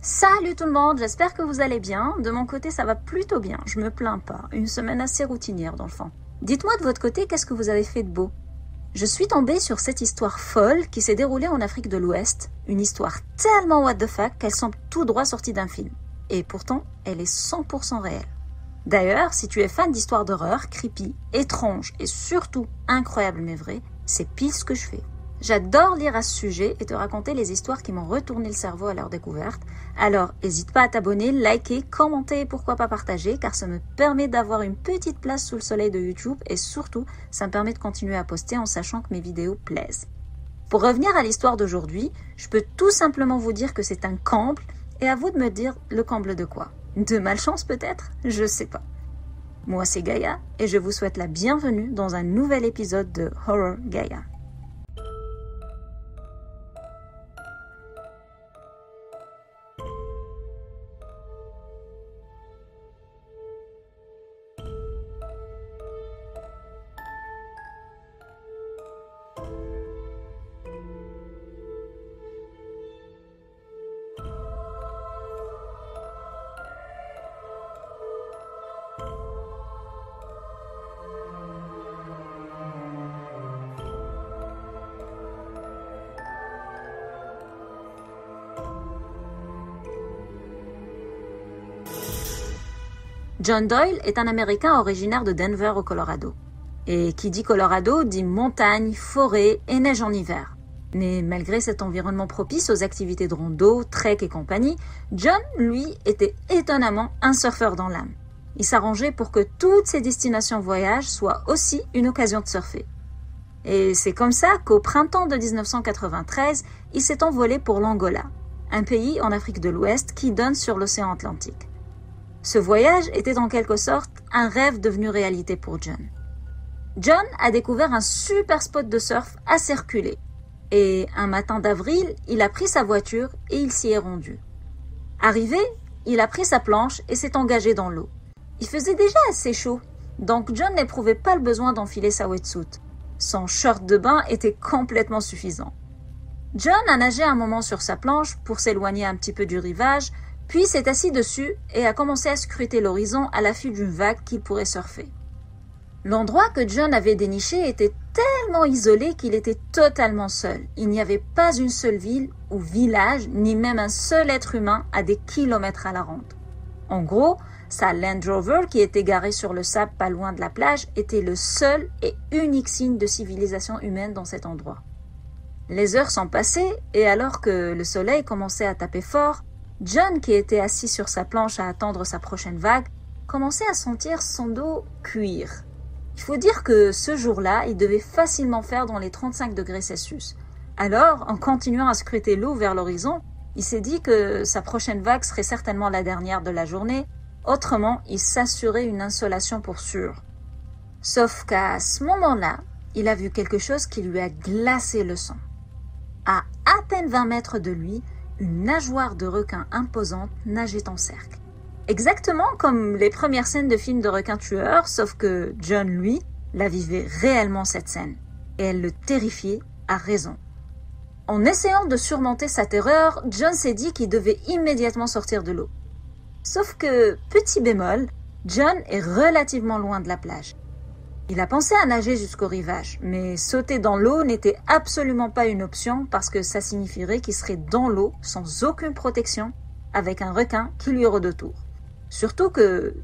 Salut tout le monde, j'espère que vous allez bien. De mon côté, ça va plutôt bien, je me plains pas. Une semaine assez routinière dans le fond. Dites-moi de votre côté, qu'est-ce que vous avez fait de beau? Je suis tombée sur cette histoire folle qui s'est déroulée en Afrique de l'Ouest. Une histoire tellement what the fuck qu'elle semble tout droit sortie d'un film. Et pourtant, elle est 100% réelle. D'ailleurs, si tu es fan d'histoires d'horreur, creepy, étranges et surtout incroyables mais vraies, c'est pile ce que je fais. J'adore lire à ce sujet et te raconter les histoires qui m'ont retourné le cerveau à leur découverte. Alors, n'hésite pas à t'abonner, liker, commenter et pourquoi pas partager, car ça me permet d'avoir une petite place sous le soleil de YouTube et surtout, ça me permet de continuer à poster en sachant que mes vidéos plaisent. Pour revenir à l'histoire d'aujourd'hui, je peux tout simplement vous dire que c'est un comble et à vous de me dire le comble de quoi. De malchance peut-être? Je sais pas. Moi c'est Gaïa et je vous souhaite la bienvenue dans un nouvel épisode de Horror Gaïa. John Doyle est un Américain originaire de Denver au Colorado. Et qui dit Colorado dit montagne, forêt et neige en hiver. Mais malgré cet environnement propice aux activités de rando, trek et compagnie, John, lui, était étonnamment un surfeur dans l'âme. Il s'arrangeait pour que toutes ses destinations voyage soient aussi une occasion de surfer. Et c'est comme ça qu'au printemps de 1993, il s'est envolé pour l'Angola, un pays en Afrique de l'Ouest qui donne sur l'océan Atlantique. Ce voyage était en quelque sorte un rêve devenu réalité pour John. John a découvert un super spot de surf à circuler. Et un matin d'avril, il a pris sa voiture et il s'y est rendu. Arrivé, il a pris sa planche et s'est engagé dans l'eau. Il faisait déjà assez chaud, donc John n'éprouvait pas le besoin d'enfiler sa wetsuit. Son short de bain était complètement suffisant. John a nagé un moment sur sa planche pour s'éloigner un petit peu du rivage, puis s'est assis dessus et a commencé à scruter l'horizon à l'affût d'une vague qu'il pourrait surfer. L'endroit que John avait déniché était tellement isolé qu'il était totalement seul. Il n'y avait pas une seule ville ou village, ni même un seul être humain à des kilomètres à la ronde. En gros, sa Land Rover, qui était garée sur le sable pas loin de la plage, était le seul et unique signe de civilisation humaine dans cet endroit. Les heures sont passées et alors que le soleil commençait à taper fort, John, qui était assis sur sa planche à attendre sa prochaine vague, commençait à sentir son dos cuire. Il faut dire que ce jour-là, il devait facilement faire dans les 35 degrés Celsius. Alors, en continuant à scruter l'eau vers l'horizon, il s'est dit que sa prochaine vague serait certainement la dernière de la journée, autrement, il s'assurait une insolation pour sûr. Sauf qu'à ce moment-là, il a vu quelque chose qui lui a glacé le sang. À peine 20 mètres de lui, une nageoire de requin imposante nageait en cercle. Exactement comme les premières scènes de films de requins tueurs, sauf que John, lui, la vivait réellement cette scène. Et elle le terrifiait à raison. En essayant de surmonter sa terreur, John s'est dit qu'il devait immédiatement sortir de l'eau. Sauf que, petit bémol, John est relativement loin de la plage. Il a pensé à nager jusqu'au rivage, mais sauter dans l'eau n'était absolument pas une option parce que ça signifierait qu'il serait dans l'eau sans aucune protection avec un requin qui lui rôde autour. Surtout que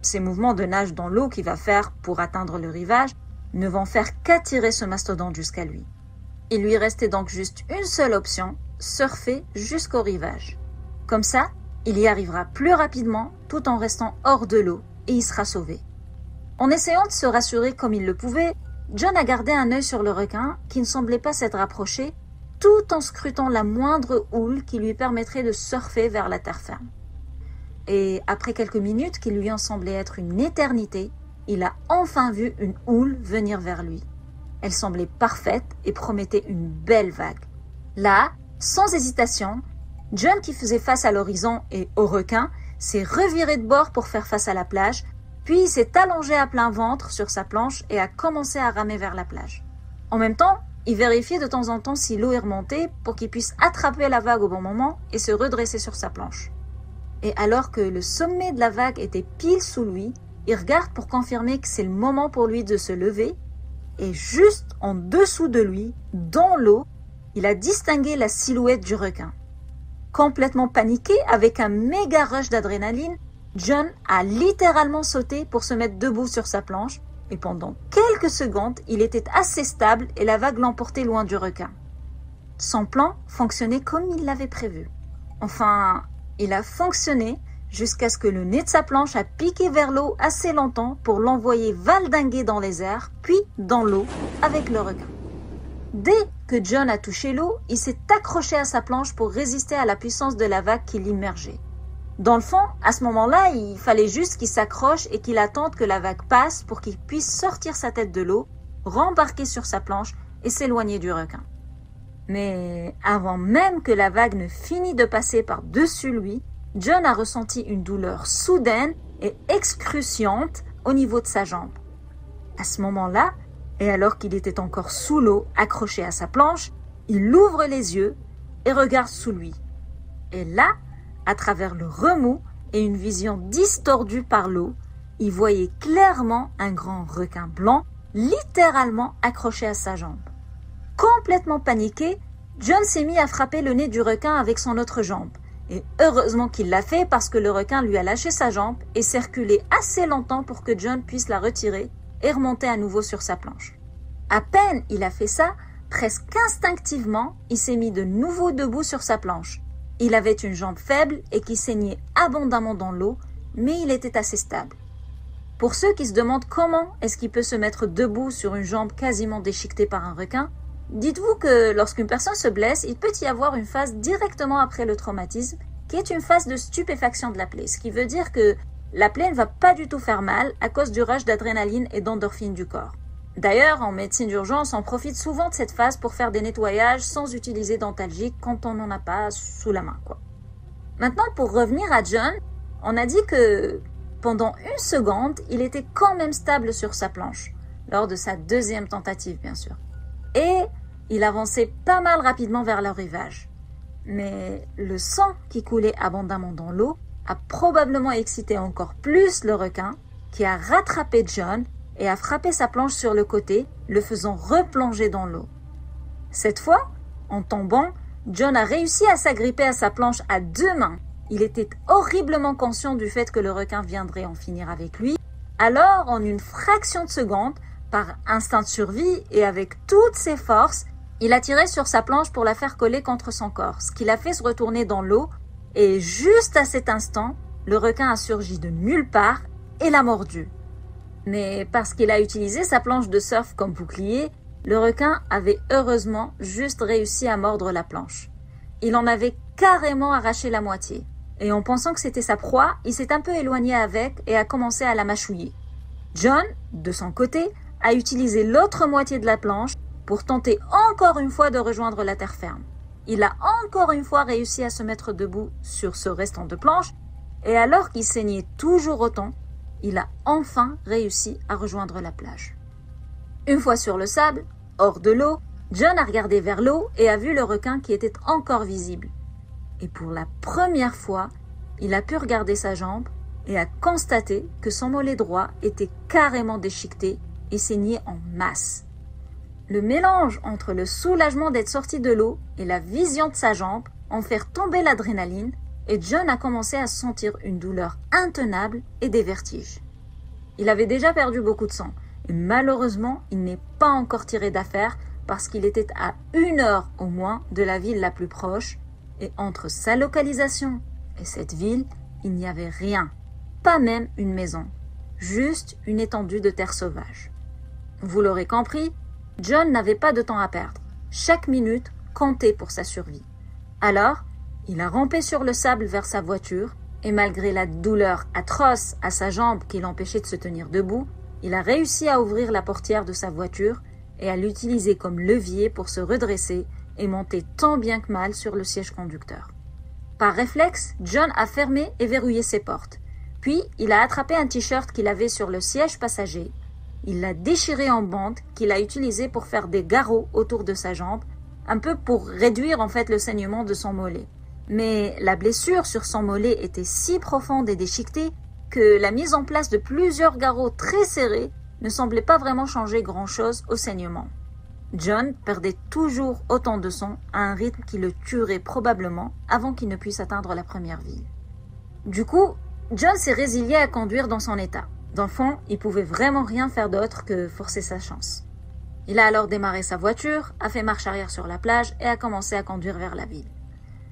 ces mouvements de nage dans l'eau qu'il va faire pour atteindre le rivage ne vont faire qu'attirer ce mastodonte jusqu'à lui. Il lui restait donc juste une seule option, surfer jusqu'au rivage. Comme ça, il y arrivera plus rapidement tout en restant hors de l'eau et il sera sauvé. En essayant de se rassurer comme il le pouvait, John a gardé un œil sur le requin qui ne semblait pas s'être approché, tout en scrutant la moindre houle qui lui permettrait de surfer vers la terre ferme. Et après quelques minutes qui lui ont semblé être une éternité, il a enfin vu une houle venir vers lui. Elle semblait parfaite et promettait une belle vague. Là, sans hésitation, John, qui faisait face à l'horizon et au requin, s'est reviré de bord pour faire face à la plage, puis il s'est allongé à plein ventre sur sa planche et a commencé à ramer vers la plage. En même temps, Il vérifiait de temps en temps si l'eau est remontée pour qu'il puisse attraper la vague au bon moment et se redresser sur sa planche. Et alors que le sommet de la vague était pile sous lui, il regarde pour confirmer que c'est le moment pour lui de se lever, et juste en dessous de lui, dans l'eau, il a distingué la silhouette du requin. Complètement paniqué, avec un méga rush d'adrénaline, John a littéralement sauté pour se mettre debout sur sa planche, et pendant quelques secondes, il était assez stable et la vague l'emportait loin du requin. Son plan fonctionnait comme il l'avait prévu. Enfin, il a fonctionné jusqu'à ce que le nez de sa planche a piqué vers l'eau assez longtemps pour l'envoyer valdinguer dans les airs, puis dans l'eau avec le requin. Dès que John a touché l'eau, il s'est accroché à sa planche pour résister à la puissance de la vague qui l'immergeait. Dans le fond, à ce moment-là, il fallait juste qu'il s'accroche et qu'il attende que la vague passe pour qu'il puisse sortir sa tête de l'eau, rembarquer sur sa planche et s'éloigner du requin. Mais avant même que la vague ne finisse de passer par-dessus lui, John a ressenti une douleur soudaine et excruciante au niveau de sa jambe. À ce moment-là, et alors qu'il était encore sous l'eau, accroché à sa planche, il ouvre les yeux et regarde sous lui. Et là, à travers le remous et une vision distordue par l'eau, il voyait clairement un grand requin blanc littéralement accroché à sa jambe. Complètement paniqué, John s'est mis à frapper le nez du requin avec son autre jambe. Et heureusement qu'il l'a fait parce que le requin lui a lâché sa jambe et s'est reculé assez longtemps pour que John puisse la retirer et remonter à nouveau sur sa planche. À peine il a fait ça, presque instinctivement, il s'est mis de nouveau debout sur sa planche. Il avait une jambe faible et qui saignait abondamment dans l'eau, mais il était assez stable. Pour ceux qui se demandent comment est-ce qu'il peut se mettre debout sur une jambe quasiment déchiquetée par un requin, dites-vous que lorsqu'une personne se blesse, il peut y avoir une phase directement après le traumatisme, qui est une phase de stupéfaction de la plaie, ce qui veut dire que la plaie ne va pas du tout faire mal à cause du rush d'adrénaline et d'endorphine du corps. D'ailleurs, en médecine d'urgence, on profite souvent de cette phase pour faire des nettoyages sans utiliser d'antalgique quand on n'en a pas sous la main, quoi. Maintenant, pour revenir à John, on a dit que pendant une seconde, il était quand même stable sur sa planche, lors de sa deuxième tentative, bien sûr. Et il avançait pas mal rapidement vers le rivage. Mais le sang qui coulait abondamment dans l'eau a probablement excité encore plus le requin, qui a rattrapé John et a frappé sa planche sur le côté, le faisant replonger dans l'eau. Cette fois, en tombant, John a réussi à s'agripper à sa planche à deux mains. Il était horriblement conscient du fait que le requin viendrait en finir avec lui. Alors, en une fraction de seconde, par instinct de survie et avec toutes ses forces, il a tiré sur sa planche pour la faire coller contre son corps, ce qui l'a fait se retourner dans l'eau. Et juste à cet instant, le requin a surgi de nulle part et l'a mordu. Mais parce qu'il a utilisé sa planche de surf comme bouclier, le requin avait heureusement juste réussi à mordre la planche. Il en avait carrément arraché la moitié. Et en pensant que c'était sa proie, il s'est un peu éloigné avec et a commencé à la mâchouiller. John, de son côté, a utilisé l'autre moitié de la planche pour tenter encore une fois de rejoindre la terre ferme. Il a encore une fois réussi à se mettre debout sur ce restant de planche, et alors qu'il saignait toujours autant, il a enfin réussi à rejoindre la plage. Une fois sur le sable, hors de l'eau, John a regardé vers l'eau et a vu le requin qui était encore visible. Et pour la première fois, il a pu regarder sa jambe et a constaté que son mollet droit était carrément déchiqueté et saignait en masse. Le mélange entre le soulagement d'être sorti de l'eau et la vision de sa jambe en fait tomber l'adrénaline, et John a commencé à sentir une douleur intenable et des vertiges. Il avait déjà perdu beaucoup de sang, et malheureusement, il n'est pas encore tiré d'affaire parce qu'il était à 1 heure au moins de la ville la plus proche, et entre sa localisation et cette ville, il n'y avait rien, pas même une maison, juste une étendue de terre sauvage. Vous l'aurez compris, John n'avait pas de temps à perdre. Chaque minute comptait pour sa survie. Alors, il a rampé sur le sable vers sa voiture et malgré la douleur atroce à sa jambe qui l'empêchait de se tenir debout, il a réussi à ouvrir la portière de sa voiture et à l'utiliser comme levier pour se redresser et monter tant bien que mal sur le siège conducteur. Par réflexe, John a fermé et verrouillé ses portes. Puis, il a attrapé un t-shirt qu'il avait sur le siège passager il l'a déchiré en bandes qu'il a utilisées pour faire des garrots autour de sa jambe, un peu pour réduire en fait le saignement de son mollet. Mais la blessure sur son mollet était si profonde et déchiquetée que la mise en place de plusieurs garrots très serrés ne semblait pas vraiment changer grand-chose au saignement. John perdait toujours autant de sang à un rythme qui le tuerait probablement avant qu'il ne puisse atteindre la première ville. Du coup, John s'est résilié à conduire dans son état. Dans le fond, il pouvait vraiment rien faire d'autre que forcer sa chance. Il a alors démarré sa voiture, a fait marche arrière sur la plage et a commencé à conduire vers la ville.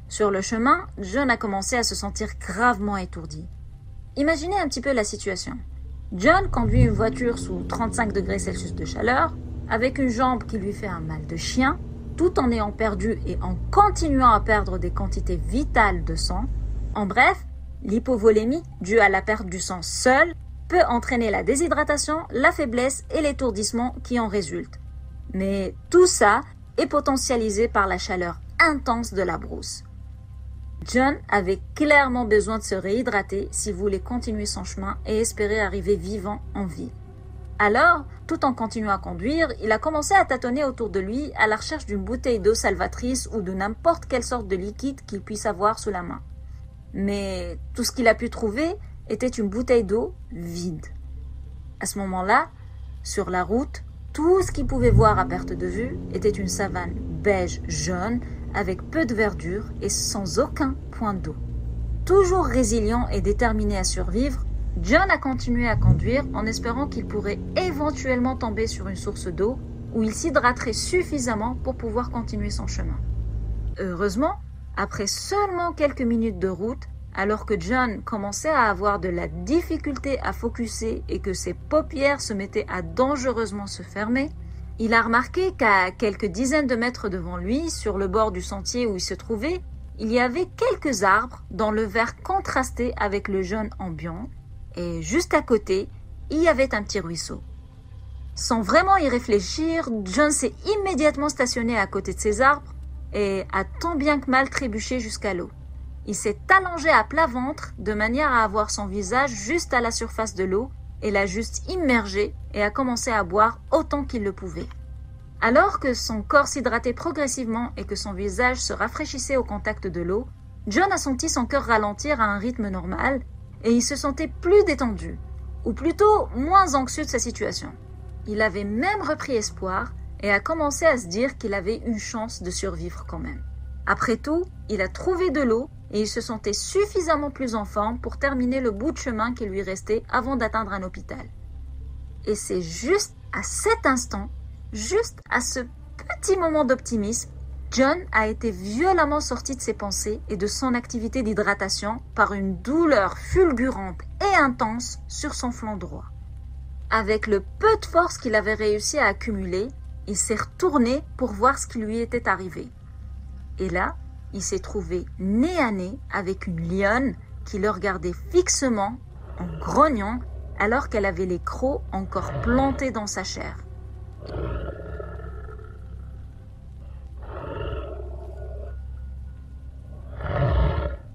Sur le chemin, John a commencé à se sentir gravement étourdi. Imaginez un petit peu la situation. John conduit une voiture sous 35 degrés Celsius de chaleur, avec une jambe qui lui fait un mal de chien, tout en ayant perdu et en continuant à perdre des quantités vitales de sang. En bref, l'hypovolémie, due à la perte du sang seule, peut entraîner la déshydratation, la faiblesse et l'étourdissement qui en résultent. Mais tout ça est potentialisé par la chaleur intense de la brousse. John avait clairement besoin de se réhydrater s'il voulait continuer son chemin et espérer arriver vivant en ville. Alors, tout en continuant à conduire, il a commencé à tâtonner autour de lui à la recherche d'une bouteille d'eau salvatrice ou de n'importe quelle sorte de liquide qu'il puisse avoir sous la main. Mais tout ce qu'il a pu trouver était une bouteille d'eau vide. À ce moment-là, sur la route, tout ce qu'il pouvait voir à perte de vue était une savane beige jaune avec peu de verdure et sans aucun point d'eau. Toujours résilient et déterminé à survivre, John a continué à conduire en espérant qu'il pourrait éventuellement tomber sur une source d'eau où il s'hydraterait suffisamment pour pouvoir continuer son chemin. Heureusement, après seulement quelques minutes de route, alors que John commençait à avoir de la difficulté à focusser et que ses paupières se mettaient à dangereusement se fermer, il a remarqué qu'à quelques dizaines de mètres devant lui, sur le bord du sentier où il se trouvait, il y avait quelques arbres dont le vert contrastait avec le jaune ambiant, et juste à côté, il y avait un petit ruisseau. Sans vraiment y réfléchir, John s'est immédiatement stationné à côté de ces arbres et a tant bien que mal trébuché jusqu'à l'eau. Il s'est allongé à plat ventre de manière à avoir son visage juste à la surface de l'eau et l'a juste immergé et a commencé à boire autant qu'il le pouvait. Alors que son corps s'hydratait progressivement et que son visage se rafraîchissait au contact de l'eau, John a senti son cœur ralentir à un rythme normal et il se sentait plus détendu, ou plutôt moins anxieux de sa situation. Il avait même repris espoir et a commencé à se dire qu'il avait une chance de survivre quand même. Après tout, il a trouvé de l'eau et il se sentait suffisamment plus en forme pour terminer le bout de chemin qui lui restait avant d'atteindre un hôpital. Et c'est juste à cet instant, juste à ce petit moment d'optimisme, John a été violemment sorti de ses pensées et de son activité d'hydratation par une douleur fulgurante et intense sur son flanc droit. Avec le peu de force qu'il avait réussi à accumuler, il s'est retourné pour voir ce qui lui était arrivé. Et là, il s'est trouvé nez à nez avec une lionne qui le regardait fixement en grognant alors qu'elle avait les crocs encore plantés dans sa chair.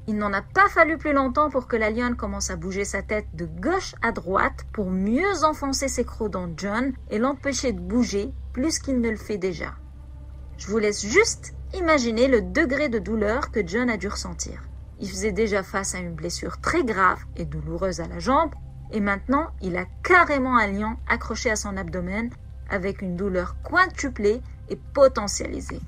Il n'en a pas fallu plus longtemps pour que la lionne commence à bouger sa tête de gauche à droite pour mieux enfoncer ses crocs dans John et l'empêcher de bouger plus qu'il ne le fait déjà. Je vous laisse juste imaginer le degré de douleur que John a dû ressentir. Il faisait déjà face à une blessure très grave et douloureuse à la jambe et maintenant il a carrément un lion accroché à son abdomen avec une douleur quintuplée et potentialisée.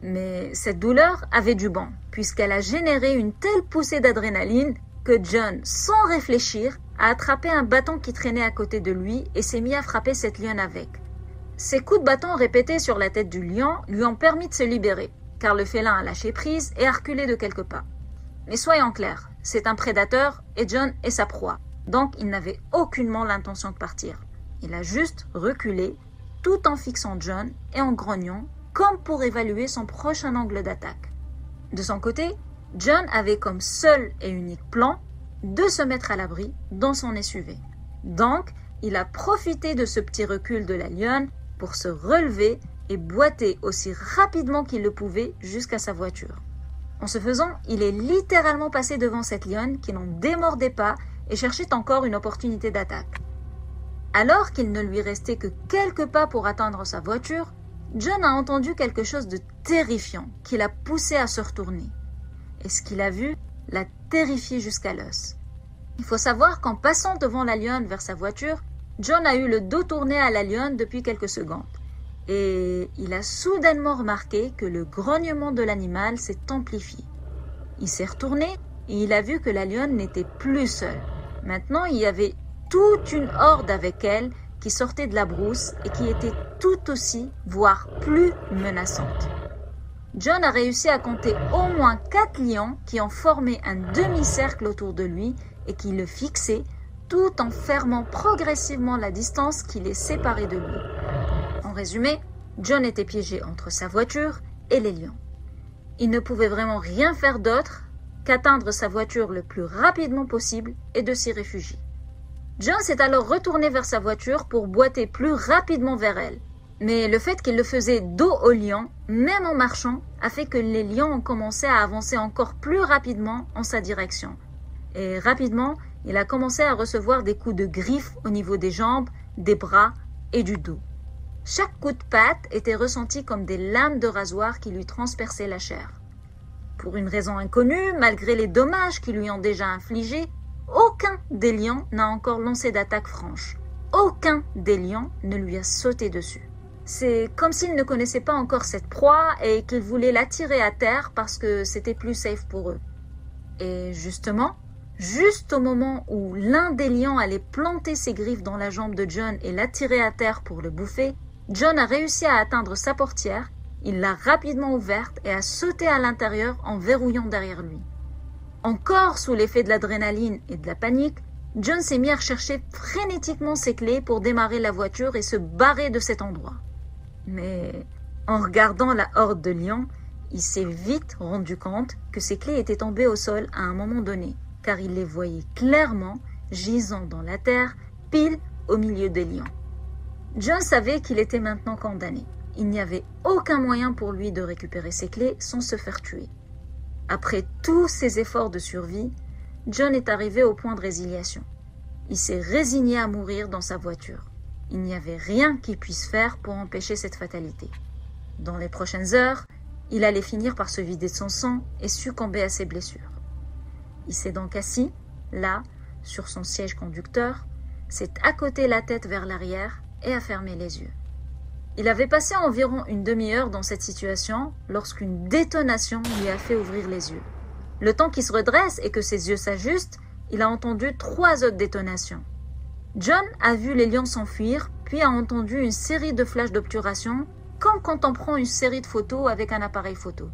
Mais cette douleur avait du bon, puisqu'elle a généré une telle poussée d'adrénaline que John, sans réfléchir, a attrapé un bâton qui traînait à côté de lui et s'est mis à frapper cette lionne avec. Ces coups de bâton répétés sur la tête du lion lui ont permis de se libérer, car le félin a lâché prise et a reculé de quelques pas. Mais soyons clairs, c'est un prédateur et John est sa proie, donc il n'avait aucunement l'intention de partir. Il a juste reculé, tout en fixant John et en grognant, comme pour évaluer son prochain angle d'attaque. De son côté, John avait comme seul et unique plan de se mettre à l'abri dans son SUV. Donc, il a profité de ce petit recul de la lionne pour se relever et boiter aussi rapidement qu'il le pouvait jusqu'à sa voiture. En ce faisant, il est littéralement passé devant cette lionne qui n'en démordait pas et cherchait encore une opportunité d'attaque. Alors qu'il ne lui restait que quelques pas pour atteindre sa voiture, John a entendu quelque chose de terrifiant qui l'a poussé à se retourner. Et ce qu'il a vu l'a terrifié jusqu'à l'os. Il faut savoir qu'en passant devant la lionne vers sa voiture, John a eu le dos tourné à la lionne depuis quelques secondes. Et il a soudainement remarqué que le grognement de l'animal s'est amplifié. Il s'est retourné et il a vu que la lionne n'était plus seule. Maintenant, il y avait toute une horde avec elle qui sortait de la brousse et qui était tout aussi, voire plus menaçante. John a réussi à compter au moins 4 lions qui ont formé un demi-cercle autour de lui et qui le fixaient tout en fermant progressivement la distance qui les séparait de lui. En résumé, John était piégé entre sa voiture et les lions. Il ne pouvait vraiment rien faire d'autre qu'atteindre sa voiture le plus rapidement possible et de s'y réfugier. John s'est alors retourné vers sa voiture pour boiter plus rapidement vers elle. Mais le fait qu'il le faisait dos aux lions, même en marchant, a fait que les lions ont commencé à avancer encore plus rapidement en sa direction. Et rapidement, il a commencé à recevoir des coups de griffes au niveau des jambes, des bras et du dos. Chaque coup de patte était ressenti comme des lames de rasoir qui lui transperçaient la chair. Pour une raison inconnue, malgré les dommages qu'ils lui ont déjà infligés, aucun des lions n'a encore lancé d'attaque franche. Aucun des lions ne lui a sauté dessus. C'est comme s'ils ne connaissaient pas encore cette proie et qu'ils voulaient l'attirer à terre parce que c'était plus safe pour eux. Et justement, juste au moment où l'un des lions allait planter ses griffes dans la jambe de John et l'attirer à terre pour le bouffer, John a réussi à atteindre sa portière, il l'a rapidement ouverte et a sauté à l'intérieur en verrouillant derrière lui. Encore sous l'effet de l'adrénaline et de la panique, John s'est mis à rechercher frénétiquement ses clés pour démarrer la voiture et se barrer de cet endroit. Mais en regardant la horde de lions, il s'est vite rendu compte que ses clés étaient tombées au sol à un moment donné, car il les voyait clairement gisant dans la terre, pile au milieu des lions. John savait qu'il était maintenant condamné. Il n'y avait aucun moyen pour lui de récupérer ses clés sans se faire tuer. Après tous ses efforts de survie, John est arrivé au point de résiliation. Il s'est résigné à mourir dans sa voiture. Il n'y avait rien qu'il puisse faire pour empêcher cette fatalité. Dans les prochaines heures, il allait finir par se vider de son sang et succomber à ses blessures. Il s'est donc assis, là, sur son siège conducteur, s'est accoté la tête vers l'arrière et a fermé les yeux. Il avait passé environ une demi-heure dans cette situation lorsqu'une détonation lui a fait ouvrir les yeux. Le temps qu'il se redresse et que ses yeux s'ajustent, il a entendu 3 autres détonations. John a vu les lions s'enfuir, puis a entendu une série de flashs d'obturation, comme quand on prend une série de photos avec un appareil photo.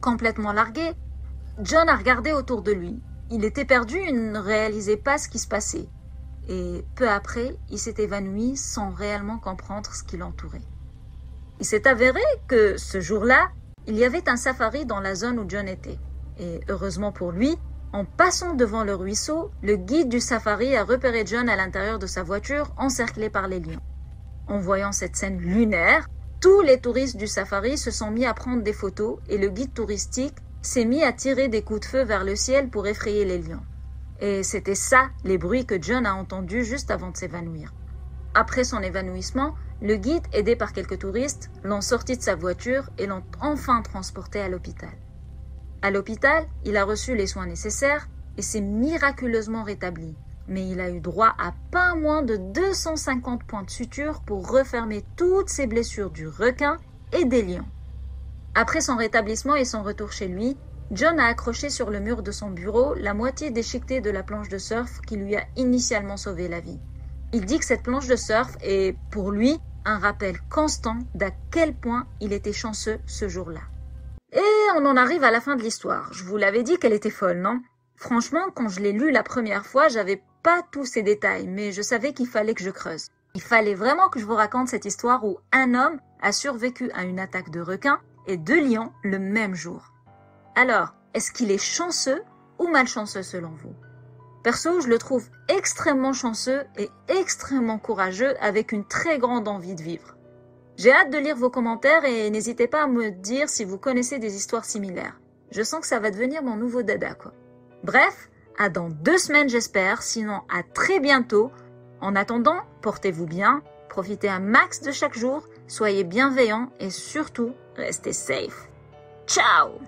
Complètement largué, John a regardé autour de lui. Il était perdu, il ne réalisait pas ce qui se passait. Et peu après, il s'est évanoui sans réellement comprendre ce qui l'entourait. Il s'est avéré que, ce jour-là, il y avait un safari dans la zone où John était. Et heureusement pour lui, en passant devant le ruisseau, le guide du safari a repéré John à l'intérieur de sa voiture, encerclé par les lions. En voyant cette scène lunaire, tous les touristes du safari se sont mis à prendre des photos et le guide touristique s'est mis à tirer des coups de feu vers le ciel pour effrayer les lions. Et c'était ça, les bruits que John a entendus juste avant de s'évanouir. Après son évanouissement, le guide, aidé par quelques touristes, l'ont sorti de sa voiture et l'ont enfin transporté à l'hôpital. À l'hôpital, il a reçu les soins nécessaires et s'est miraculeusement rétabli. Mais il a eu droit à pas moins de 250 points de suture pour refermer toutes ses blessures du requin et des lions. Après son rétablissement et son retour chez lui, John a accroché sur le mur de son bureau la moitié déchiquetée de la planche de surf qui lui a initialement sauvé la vie. Il dit que cette planche de surf est, pour lui, un rappel constant d'à quel point il était chanceux ce jour-là. Et on en arrive à la fin de l'histoire. Je vous l'avais dit qu'elle était folle, non? Franchement, quand je l'ai lue la première fois, j'avais pas tous ces détails, mais je savais qu'il fallait que je creuse. Il fallait vraiment que je vous raconte cette histoire où un homme a survécu à une attaque de requin et 2 lions le même jour. Alors, est-ce qu'il est chanceux ou malchanceux selon vous? Perso, je le trouve extrêmement chanceux et extrêmement courageux avec une très grande envie de vivre. J'ai hâte de lire vos commentaires et n'hésitez pas à me dire si vous connaissez des histoires similaires. Je sens que ça va devenir mon nouveau dada, quoi. Bref, à dans 2 semaines j'espère, sinon à très bientôt. En attendant, portez-vous bien, profitez un max de chaque jour, soyez bienveillants et surtout, restez safe. Ciao!